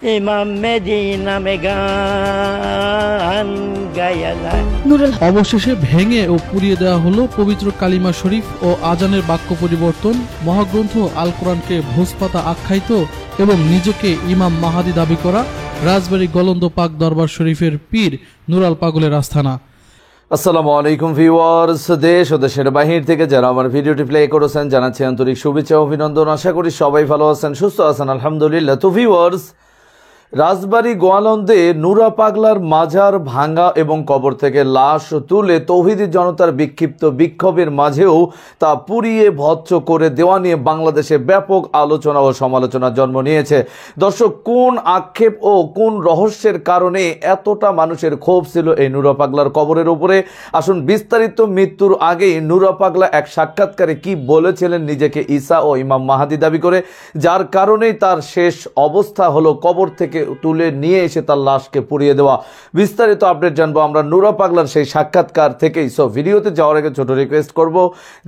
ইমাম মেদি নামে গান গায়া যায়। অবশেষে ভেঙে ও পুড়িয়ে দেওয়া হলো পবিত্র কালিমা শরীফ ও আজানের বাক্য পরিবর্তন, মহাগ্রন্থ আল কোরআনকে ভোজপাতা আখ্যায়িত এবং নিজেকে ইমাম মাহাদি দাবি করা রাজবাড়ী গলন্দ পাক দরবার শরীফের পীর নুরাল পাগলের আস্থানা। আসসালামু আলাইকুম ভিউয়ার্স, দেশ ও দেশের বাহির থেকে যারা আমার ভিডিওটি প্লে করেছেন জানাচ্ছি আন্তরিক শুভেচ্ছা অভিনন্দন। আশা করি সবাই ভালো আছেন, সুস্থ আছেন, আলহামদুলিল্লাহ। তো ভিউয়ার্স, রাজবাড়ী গোয়ালন্দে নুরা পাগলার মাজার ভাঙা এবং কবর থেকে লাশ তুলে তৌহিদি জনতার বিক্ষিপ্ত বিক্ষোভের মাঝেও তা পুড়িয়ে ভৎস করে দেওয়া নিয়ে বাংলাদেশে ব্যাপক আলোচনা ও সমালোচনার জন্ম নিয়েছে। দর্শক, কোন আক্ষেপ ও কোন রহস্যের কারণে এতটা মানুষের ক্ষোভ ছিল এই নুরা পাগলার কবরের উপরে? আসুন বিস্তারিত। মৃত্যুর আগেই নুরা পাগলা এক সাক্ষাৎকারে কি বলেছিলেন নিজেকে ঈসা ও ইমাম মাহাদি দাবি করে, যার কারণেই তার শেষ অবস্থা হলো কবর থেকে তুলে নিয়ে এসে তার লাশকে পুড়িয়ে দেওয়া। বিস্তারিত আপডেট জানবো আমরা নুরা পাগলার সেই সাক্ষাৎকার থেকেই। সো ভিডিওতে যাওয়ার আগে ছোট রিকোয়েস্ট করব,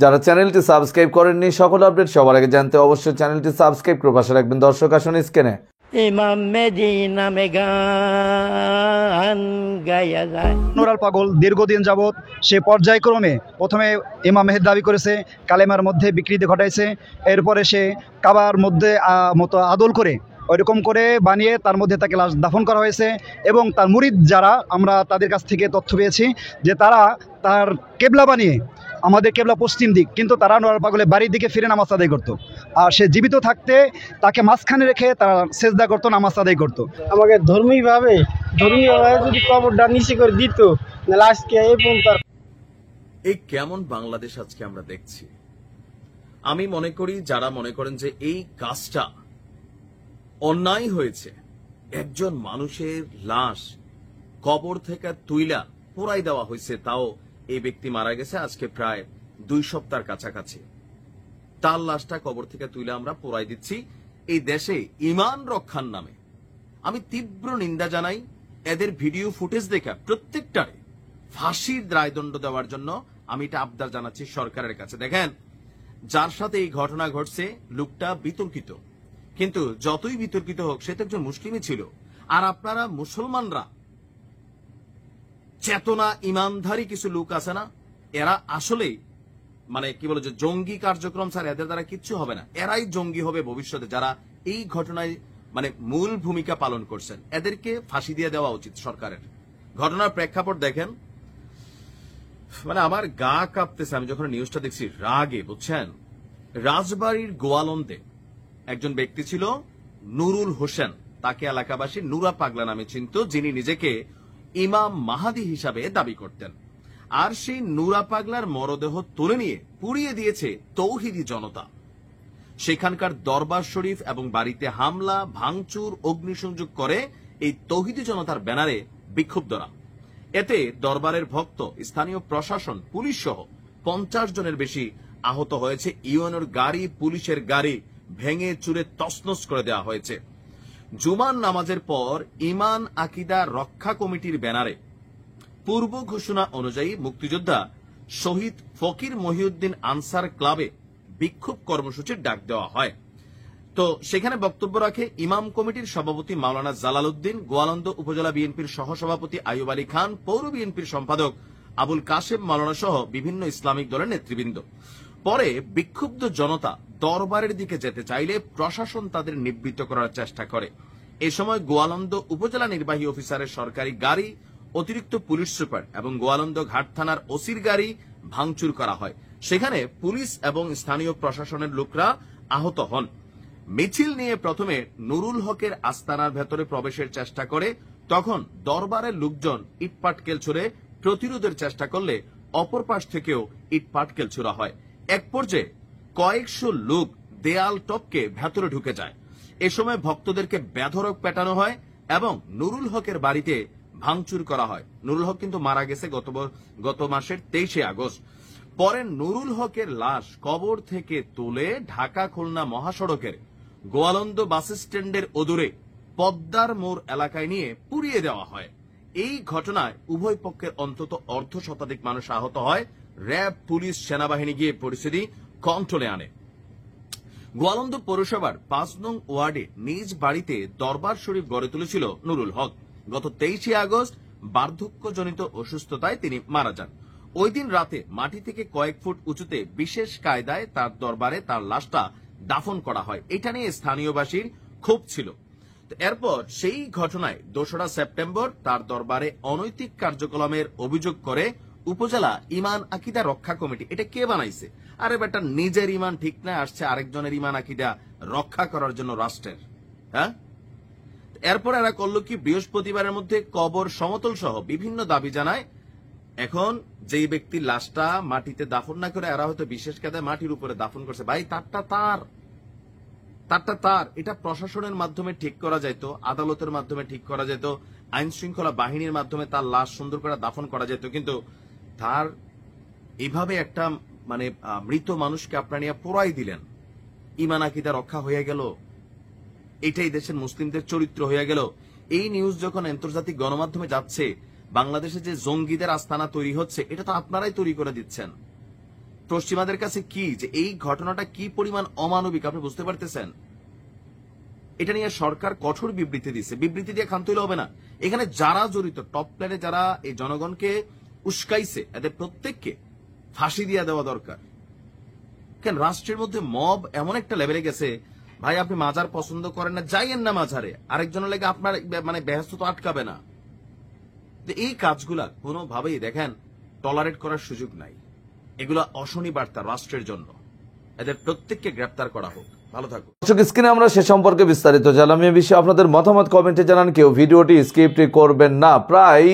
যারা চ্যানেলটি সাবস্ক্রাইব করেননি সকল আপডেট সবার আগে জানতে অবশ্যই চ্যানেলটি সাবস্ক্রাইব করে পাশে রাখবেন। দর্শক আসুন স্ক্রিনে। ইমাম মেদি নামে গান গায়া যায়। নুরাল পাগল দীর্ঘদিন যাবৎ সে পর্যায়ক্রমে প্রথমে ইমাম মেহেদি দাবি করেছে, কালেমার মধ্যে বিকৃতি ঘটাইছে, এরপরে সে কাবার মধ্যে মতো আদল করে ওইরকম করে বানিয়ে তার মধ্যে তাকে লাশ দাফন করা হয়েছে। এবং তার মুরিদ যারা, আমরা তাদের কাছ থেকে তথ্য পেয়েছি যে তারা তার কেবলা বানিয়ে, আমাদের কেবলা পশ্চিম দিক, কিন্তু তারা নুরাল পাগলের বাড়ির দিকে ফিরে নামাজ আদায় করতো। আর সে জীবিত থাকতে তাকে মাঝখানে রেখে তারা সেজদা করতো, নামাজ আদায় করতো। আমাকে ধর্মীয়ভাবে যদি কবরটা নিচে করে দিত, নাহলে আজকে এই পর্যন্ত। এই কেমন বাংলাদেশ আজকে আমরা দেখছি। আমি মনে করি যারা মনে করেন যে এই কাজটা অন্যায় হয়েছে, একজন মানুষের লাশ কবর থেকে তুইলা পোড়াই দেওয়া হয়েছে, তাও এই ব্যক্তি মারা গেছে আজকে প্রায় 2 সপ্তাহের কাছাকাছি, তার লাশটা কবর থেকে তুইলা আমরা পোড়াই দিচ্ছি এই দেশে ঈমান রক্ষার নামে। আমি তীব্র নিন্দা জানাই। এদের ভিডিও ফুটেজ দেখা প্রত্যেকটারে ফাঁসির রায়দণ্ড দেওয়ার জন্য আমি এটা আবদার জানাচ্ছি সরকারের কাছে। দেখেন, যার সাথে এই ঘটনা ঘটছে লোকটা বিতর্কিত, কিন্তু যতই বিতর্কিত হোক সে তো একজন মুসলিমই ছিল। আর আপনারা মুসলমানরা চেতনা ইমানধারী কিছু লোক আছে না, এরা আসলেই মানে কি বলে যে জঙ্গি কার্যক্রম স্যার, এদের দ্বারা কিচ্ছু হবে না, এরাই জঙ্গি হবে ভবিষ্যতে। যারা এই ঘটনায় মানে মূল ভূমিকা পালন করছেন এদেরকে ফাঁসি দিয়ে দেওয়া উচিত সরকারের। ঘটনার প্রেক্ষাপট দেখেন, মানে আমার গা কাঁপতেছে আমি যখন নিউজটা দেখছি রাগে, বুঝছেন। রাজবাড়ীর গোয়ালন্দে একজন ব্যক্তি ছিল নুরুল হোসেন, তাকে এলাকাবাসী নুরা পাগলা নামে চিনত, যিনি নিজেকে ইমাম মাহাদি হিসাবে দাবি করতেন। আর সেই নুরা পাগলার মরদেহ তুলে নিয়ে পুড়িয়ে দিয়েছে তৌহিদি জনতা। সেখানকার দরবার শরীফ এবং বাড়িতে হামলা, ভাঙচুর, অগ্নিসংযোগ করে এই তৌহিদি জনতার ব্যানারে বিক্ষুব্ধরা। এতে দরবারের ভক্ত, স্থানীয় প্রশাসন, পুলিশ সহ 50 জনের বেশি আহত হয়েছে। ইউএনওর গাড়ি, পুলিশের গাড়ি ভেঙে চুরে তছনছ করে দেওয়া হয়েছে। জুমার নামাজের পর ইমান আকিদা রক্ষা কমিটির ব্যানারে পূর্ব ঘোষণা অনুযায়ী মুক্তিযোদ্ধা শহীদ ফকির মহিউদ্দিন আনসার ক্লাবে বিক্ষোভ কর্মসূচির ডাক দেওয়া হয়। তো সেখানে বক্তব্য রাখে ইমাম কমিটির সভাপতি মাওলানা জালাল উদ্দিন, গোয়ালন্দ উপজেলা বিএনপির সহসভাপতি আইয়ুব আলী খান, পৌর বিএনপির সম্পাদক আবুল কাশেম মাওলানা সহ বিভিন্ন ইসলামিক দলের নেতৃবৃন্দ। পরে বিক্ষুব্ধ জনতা দরবারের দিকে যেতে চাইলে প্রশাসন তাদের নিবৃত্ত করার চেষ্টা করে। এ সময় গোয়ালন্দ উপজেলা নির্বাহী অফিসারের সরকারি গাড়ি, অতিরিক্ত পুলিশ সুপার এবং গোয়ালন্দ ঘাট থানার ওসির গাড়ি ভাঙচুর করা হয়। সেখানে পুলিশ এবং স্থানীয় প্রশাসনের লোকরা আহত হন। মিছিল নিয়ে প্রথমে নুরুল হকের আস্তানার ভেতরে প্রবেশের চেষ্টা করে, তখন দরবারের লোকজন ইটপাটকেল ছুড়ে প্রতিরোধের চেষ্টা করলে অপর পাশ থেকেও ইটপাটকেল ছোড়া হয়। এক পর্যায়ে কয়েকশো লোক দেয়াল টপকে ভেতরে ঢুকে যায়। এ সময় ভক্তদেরকে বেধড়ক পেটানো হয় এবং নুরুল হকের বাড়িতে ভাঙচুর করা হয়। নুরুল হক কিন্তু মারা গেছে গত মাসের 23শে আগস্ট। পরে নুরুল হকের লাশ কবর থেকে তুলে ঢাকা খুলনা মহাসড়কের গোয়ালন্দ বাস স্ট্যান্ডের অদূরে পদ্মার মোড় এলাকায় নিয়ে পুড়িয়ে দেওয়া হয়। এই ঘটনায় উভয় পক্ষের অন্তত অর্ধ শতাধিক মানুষ আহত হয়। র্যাব, পুলিশ, সেনাবাহিনী গিয়ে পরিস্থিতি কন্ট্রোলে আনে। গোয়ালন্দ পৌরসভার 5 নং ওয়ার্ডে নিজ বাড়িতে দরবার শরীফ গড়ে তুলেছিল নুরুল হক। গত 23 আগস্ট বার্ধক্যজনিত অসুস্থতায় তিনি মারা যান। ওই দিন রাতে মাটি থেকে কয়েক ফুট উঁচুতে বিশেষ কায়দায় তার দরবারে তার লাশটা দাফন করা হয়। এটা নিয়ে স্থানীয়বাসীর ক্ষোভ ছিল। এরপর সেই ঘটনায় 2রা সেপ্টেম্বর তার দরবারে অনৈতিক কার্যক্রমের অভিযোগ করে উপজেলা ইমান আকিদা রক্ষা কমিটি। এটা কে বানাইছে? আরে বেটা, নিজের ইমান ঠিক না, আসছে আরেকজনের ইমান আকিদা রক্ষা করার জন্য রাষ্ট্রের। হ্যাঁ, এরপর এরা করল কি, বৃহস্পতিবারের মধ্যে কবর সমতল সহ বিভিন্ন দাবি জানায়। এখন যেই ব্যক্তির লাশটা মাটিতে দাফন না করে এরা হয়তো বিশেষ কায়দায় মাটির উপরে দাফন করছে। ভাই, তারটা তার। এটা প্রশাসনের মাধ্যমে ঠিক করা যেত, আদালতের মাধ্যমে ঠিক করা যেত, আইন শৃঙ্খলা বাহিনীর মাধ্যমে তার লাশ সুন্দর করে দাফন করা যেত। কিন্তু তার এভাবে একটা মৃত মানুষকে আপনারা নিয়ে পোড়াই দিলেন, ইমান আকিদা রক্ষা হয়ে গেল। এটাই দেশের মুসলিমদের চরিত্র হয়ে গেল। এই নিউজ যখন আন্তর্জাতিক গণমাধ্যমে যাচ্ছে, বাংলাদেশে যে জঙ্গিদের আস্তানা তৈরি হচ্ছে, এটা তো আপনারাই তৈরি করে দিচ্ছেন। পশ্চিমাদের কাছে কি যে এই ঘটনাটা কি পরিমাণ অমানবিক আপনি বুঝতে পারতেছেন? এটা নিয়ে সরকার কঠোর বিবৃতি দিচ্ছে। বিবৃতি দিয়ে ক্ষান্ত হলে হবে না। এখানে যারা জড়িত, টপ প্ল্যানে যারা এই জনগণকে উস্কাইছে, এদের প্রত্যেককে ফাঁসি দিয়ে দেওয়া দরকার। কেন রাষ্ট্রের মধ্যে মব এমন একটা লেভেলে গেছে, ভাই আপনি মাজার পছন্দ করেন না, যাইয়েন না মাজারে, আরেকজনের লেগে আপনার বেহেস্ত তো আটকাবে না। এই কাজগুলা কোনোভাবেই দেখেন টলারেট করার সুযোগ নাই। এগুলা অশনি বার্তা রাষ্ট্রের জন্য। এদের প্রত্যেককে গ্রেপ্তার করা হোক। ভালো থাকুন। দর্শক, স্ক্রিনে আমরা সে সম্পর্কে বিস্তারিত জানলাম। এ বিষয়ে আপনাদের মতামত কমেন্টে জানান। কেউ ভিডিওটি স্কিপ করবেন না। প্রায়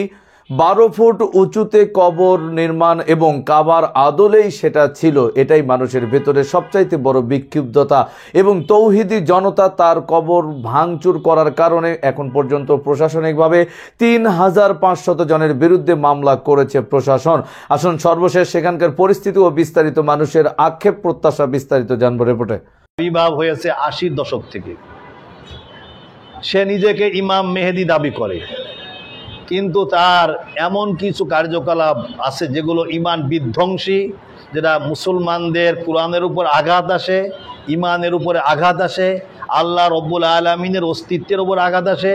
12 ফুট উঁচুতে কবর নির্মাণ এবং কাবার আদলেই সেটা ছিল, এটাই মানুষের ভেতরে সবচাইতে বড় বিক্ষুব্ধতা। এবং তৌহিদি জনতা তার কবর ভাঙচুর করার কারণে এখন পর্যন্ত প্রশাসনিকভাবে 3500 জনের বিরুদ্ধে মামলা করেছে প্রশাসন। আসুন সর্বশেষ সেখানকার পরিস্থিতি ও বিস্তারিত মানুষের আক্ষেপ প্রত্যাশা বিস্তারিত জানবো রিপোর্টে। আবির্ভাব হয়েছে 80-র দশক থেকে। সে নিজেকে ইমাম মেহেদি দাবি করে, কিন্তু তার এমন কিছু কার্যকলাপ আছে যেগুলো ইমান বিধ্বংসী, যেটা মুসলমানদের কোরআনের উপর আঘাত আসে, ইমানের উপরে আঘাত আসে, আল্লাহ রব্বুল আলামিনের অস্তিত্বের উপর আঘাত আসে,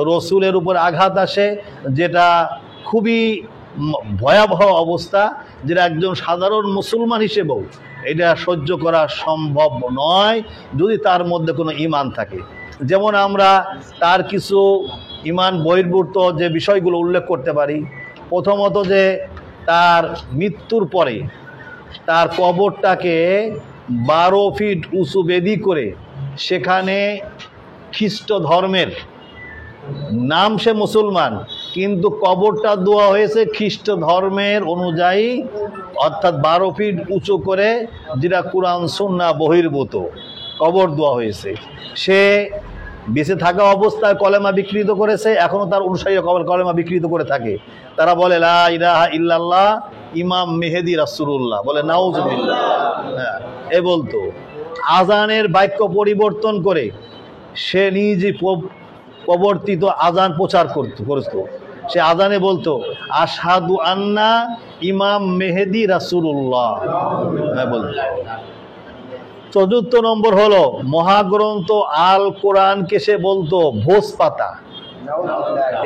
রসুলের উপর আঘাত আসে, যেটা খুবই ভয়াবহ অবস্থা, যেটা একজন সাধারণ মুসলমান হিসেবেও এটা সহ্য করা সম্ভব নয় যদি তার মধ্যে কোনো ইমান থাকে। যেমন আমরা তার কিছু ইমান বহির্ভূত যে বিষয়গুলো উল্লেখ করতে পারি। প্রথমত, যে তার মৃত্যুর পরে তার কবরটাকে 12 ফিট উঁচু বেদি করে সেখানে খ্রিস্ট ধর্মের নাম, সে মুসলমান কিন্তু কবরটা দেওয়া হয়েছে খ্রিস্ট ধর্মের অনুযায়ী, অর্থাৎ 12 ফিট উঁচু করে, যেটা কোরআন সুন্নাহ বহির্ভূত কবর দেওয়া হয়েছে। সে বেঁচে থাকা অবস্থায় কলেমা বিকৃত করেছে, এখনো তার অনুসারীরা কলেমা বিকৃত করে থাকে। তারা বলে লা ইলাহা ইল্লাল্লাহ ইমাম মেহেদি রাসূলুল্লাহ, বলে নাউজুবিল্লাহ। হ্যাঁ, এ বলতো। আজানের বাক্য পরিবর্তন করে সে নিজে প্রবর্তিত আজান প্রচার করত। সে আজানে বলতো আশহাদু আন্না ইমাম মেহেদি রাসূলুল্লাহ বলতো। 4 নম্বর হলো মহাগ্রন্থ আল কোরআনকে সে বলতো ভোজ পাতা,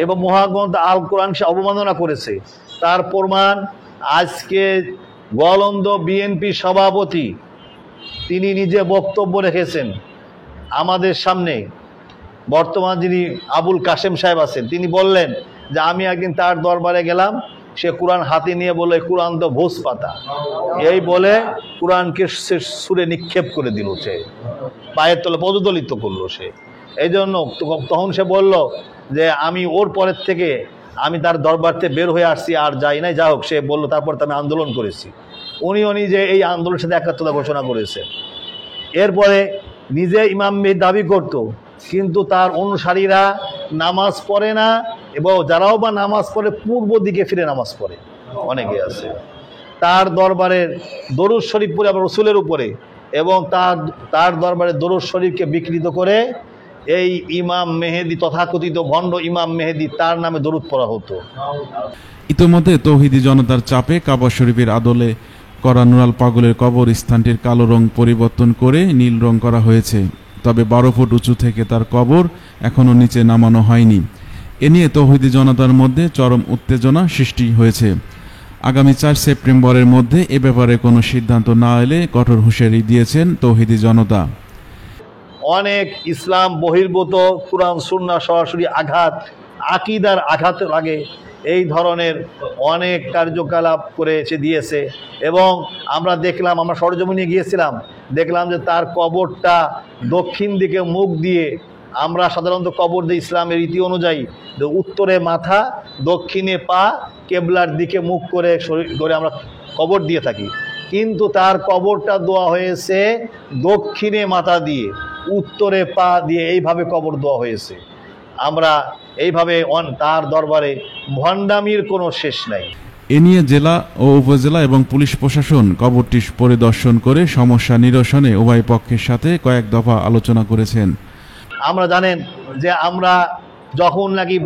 এবং মহাগ্রন্থ আল কোরআন সে অবমাননা করেছে। তার প্রমাণ আজকে গোয়ালন্দ বিএনপি সভাপতি তিনি নিজে বক্তব্য রেখেছেন আমাদের সামনে। বর্তমান যিনি আবুল কাশেম সাহেব আছেন, তিনি বললেন যে আমি একদিন তার দরবারে গেলাম, সে কোরআন হাতে নিয়ে বলে কোরআন তো ভোজ পাতা, এই বলে কোরআনকে সে সুরে নিক্ষেপ করে দিল, সে পায়ের তলে পদদলিত করলো সে। এই জন্য তখন সে বলল যে আমি ওর পরের থেকে আমি তার দরবার থেকে বের হয়ে আসছি, আর যাই নাই। যা হোক, সে বললো তারপর তো আমি আন্দোলন করেছি। উনিও নিজে এই আন্দোলনের সাথে একাত্মতা ঘোষণা করেছে। এরপরে নিজে ইমাম মেহেদি দাবি করত, কিন্তু তার অনুসারীরা নামাজ পড়ে না, এবং যারাও বা নামাজ পড়ে পূর্ব দিকে ফিরে নামাজ পড়ে অনেকে আছে। তার দরবারের দরুদ শরীফ পড়ে আবার রসুলের উপরে, এবং তার দরবারে দরুদ শরীফকে বিকৃত করে এই ইমাম মেহেদি, তথাকথিত ভণ্ড ইমাম মেহেদি, তার নামে দরুদ পড়া হতো। ইতোমধ্যে তৌহিদি জনতার চাপে কাবা শরীফের আদলে করা নুরাল পাগলের কবর স্থানটির কালো রং পরিবর্তন করে নীল রং করা হয়েছে। তবে 12 ফুট উঁচু থেকে তার কবর এখনও নিচে নামানো হয়নি। এ নিয়ে তৌহিদি জনতার মধ্যে চরম উত্তেজনা সৃষ্টি হয়েছে। আগামী 4 সেপ্টেম্বরের মধ্যে এ ব্যাপারে কোনো সিদ্ধান্ত না এলে কঠোর হুঁশিয়ারি দিয়েছেন তৌহিদি জনতা। অনেক ইসলাম বহির্ভূত কুরআন সুন্নাহ সরাসরি আঘাত, আকীদার আঘাতের আগে এই ধরনের অনেক কার্যকলাপ করে সে দিয়েছে। এবং আমরা দেখলাম, আমরা সরজমিনে গিয়েছিলাম, দেখলাম যে তার কবরটা দক্ষিণ দিকে মুখ দিয়ে, আমরা সাধারণত কবর দিই ইসলামের রীতি অনুযায়ী যে উত্তরে মাথা, দক্ষিণে পা, কেবলার দিকে মুখ করে করে আমরা কবর দিয়ে থাকি। কিন্তু তার কবরটা দেওয়া হয়েছে দক্ষিণে মাথা দিয়ে, উত্তরে পা দিয়ে, এইভাবে কবর দেওয়া হয়েছে। আমরা এইভাবে তার দরবারে ভণ্ডামির কোনো শেষ নাই। এ নিয়ে জেলা ও উপজেলা এবং পুলিশ প্রশাসন কবরটি পরিদর্শন করে সমস্যা নিরসনে উভয় পক্ষের সাথে কয়েক দফা আলোচনা করেছেন। আমরা জানেন যে আমরা যখন নাকি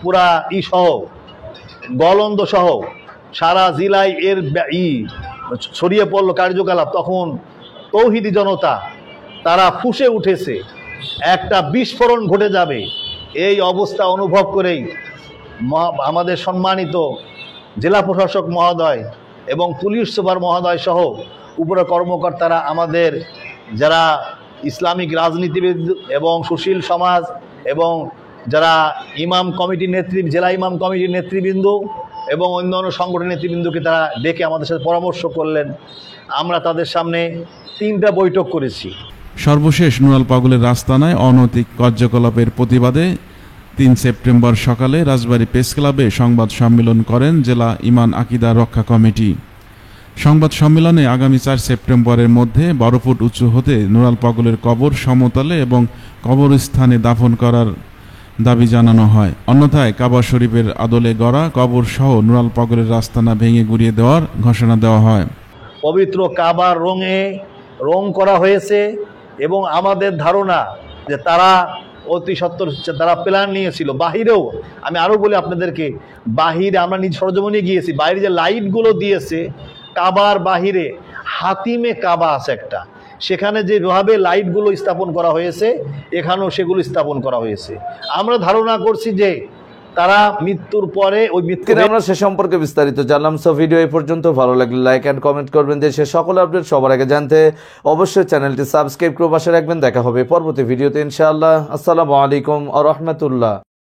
পুরা সহ গলন্দ সহ সারা জেলায় এর ছড়িয়ে পড়ল কার্যকলাপ, তখন তৌহিদি জনতা তারা ফুঁসে উঠেছে, একটা বিস্ফোরণ ঘটে যাবে এই অবস্থা অনুভব করেই আমাদের সম্মানিত জেলা প্রশাসক মহোদয় এবং পুলিশ সুপার মহোদয় সহ উপরে কর্মকর্তারা, আমাদের যারা ইসলামিক রাজনীতিবিদ এবং সুশীল সমাজ এবং যারা ইমাম কমিটির জেলা ইমাম কমিটির নেতৃবৃন্দ এবং অন্যান্য সংগঠনের নেতৃবৃন্দকে তারা ডেকে আমাদের সাথে পরামর্শ করলেন। আমরা তাদের সামনে 3টা বৈঠক করেছি। সর্বশেষ নুরাল পাগলের রাস্তানায় অনৈতিক কার্যকলাপের প্রতিবাদে 3 সেপ্টেম্বর সকালে রাজবাড়ী প্রেস ক্লাবে সংবাদ সম্মেলন করেন জেলা ইমান আকীদা রক্ষা কমিটি। সংবাদ সম্মেলনে আগামী 4 সেপ্টেম্বরের মধ্যে 12 ফুট উঁচু হতে নুরাল পাগলের কবর সমতলে এবং কবরস্থানে দাফন করার দাবি জানানো হয়। অন্যথায় কাবা শরীফের আদলে গড়া কবর সহ নুরাল পাগলের রাস্তানা ভেঙে গুড়িয়ে দেওয়ার ঘোষণা দেওয়া হয়। পবিত্র কাবার রং করা হয়েছে এবং আমাদের ধারণা যে তারা অতি সত্বর তারা প্ল্যান নিয়েছিল। বাহিরেও আমি আরও বলি আপনাদেরকে, বাহিরে আমরা নিজ সরজমিনে গিয়েছি, বাইরে যে লাইটগুলো দিয়েছে কাবার বাহিরে, হাতিমে কাবা আছে একটা, সেখানে যেভাবে লাইটগুলো স্থাপন করা হয়েছে এখানেও সেগুলো স্থাপন করা হয়েছে। আমরা ধারণা করছি যে তারা মৃত্যুর পরে ওই মৃত্যু। আমরা সে সম্পর্কে বিস্তারিত জানলাম। সো ভিডিও এই পর্যন্ত, ভালো লাগলে লাইক অ্যান্ড কমেন্ট করবেন। দেশের সকল আপডেট সবার আগে জানতে অবশ্যই চ্যানেলটি সাবস্ক্রাইব করে পাশে রাখবেন। দেখা হবে পরবর্তী ভিডিওতে ইনশাআল্লাহ। আসসালামু আলাইকুম ওয়া রাহমাতুল্লাহ।